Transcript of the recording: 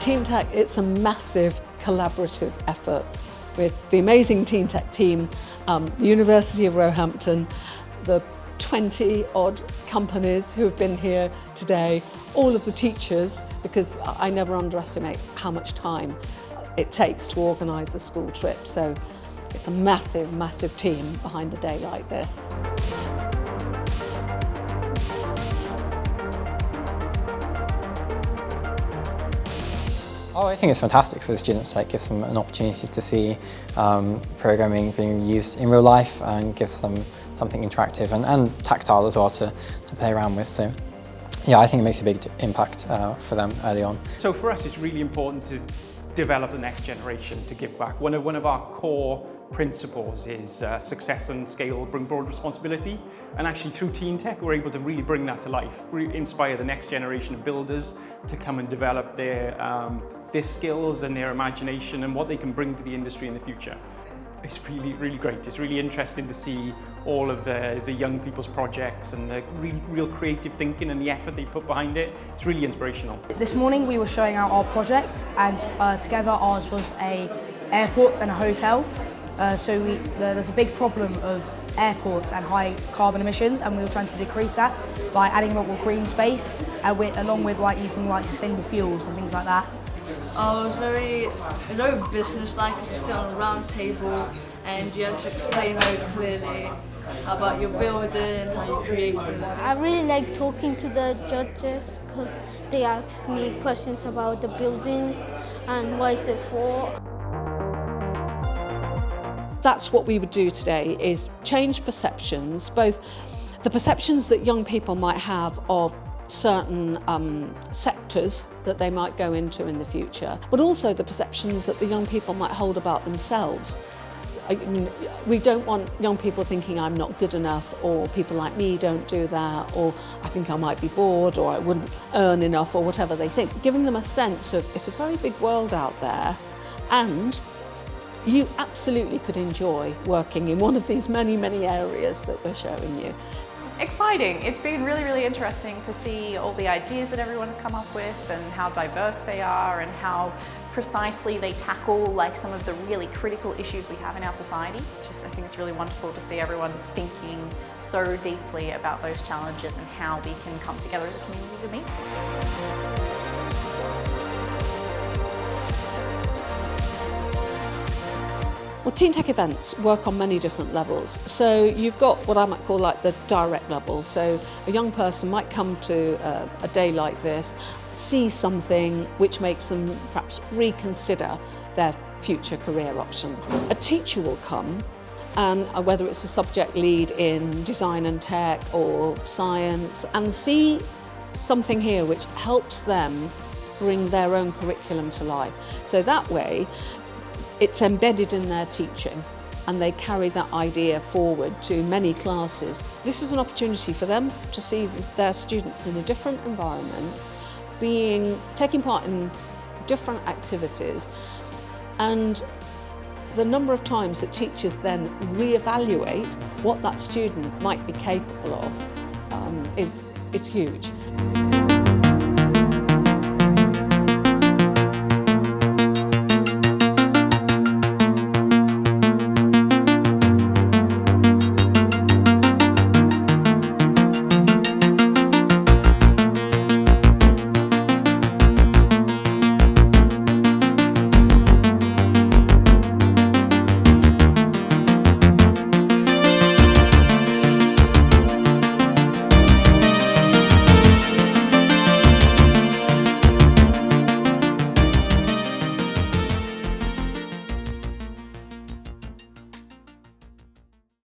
TeenTech, it's a massive collaborative effort with the amazing TeenTech team, the University of Roehampton, the 20-odd companies who have been here today, all of the teachers, because I never underestimate how much time it takes to organise a school trip. So it's a massive, massive team behind a day like this. Oh, I think it's fantastic for the students. It gives them an opportunity to see programming being used in real life and gives them something interactive and tactile as well to play around with. So, yeah, I think it makes a big impact for them early on. So for us, it's really important to develop the next generation to give back. One of our core principles is success and scale bring broad responsibility, and actually through TeenTech we're able to really bring that to life, inspire the next generation of builders to come and develop their skills and their imagination and what they can bring to the industry in the future. It's really, really great. It's really interesting to see all of the young people's projects and the real creative thinking and the effort they put behind it. It's really inspirational. This morning we were showing out our project, and together ours was an airport and a hotel. There's a big problem of airports and high carbon emissions, and we were trying to decrease that by adding a lot more green space, along with using sustainable fuels and things like that. It was very business-like. You sit on a round table and you have to explain very clearly about your building, how you created it. I really like talking to the judges because they ask me questions about the buildings and what is it for. That's what we would do today, is change perceptions, both the perceptions that young people might have of certain sectors that they might go into in the future, but also the perceptions that the young people might hold about themselves. I mean, we don't want young people thinking I'm not good enough, or people like me don't do that, or I think I might be bored, or I wouldn't earn enough, or whatever they think. Giving them a sense of it's a very big world out there, and you absolutely could enjoy working in one of these many, many areas that we're showing you. Exciting. It's been really, really interesting to see all the ideas that everyone has come up with and how diverse they are and how precisely they tackle some of the really critical issues we have in our society. I think it's really wonderful to see everyone thinking so deeply about those challenges and how we can come together as a community to meet. Well, TeenTech events work on many different levels. So you've got what I might call the direct level. So a young person might come to a day like this, see something which makes them perhaps reconsider their future career option. A teacher will come, and whether it's a subject lead in design and tech or science, and see something here which helps them bring their own curriculum to life. So that way, it's embedded in their teaching and they carry that idea forward to many classes. This is an opportunity for them to see their students in a different environment, taking part in different activities, and the number of times that teachers then reevaluate what that student might be capable of is huge.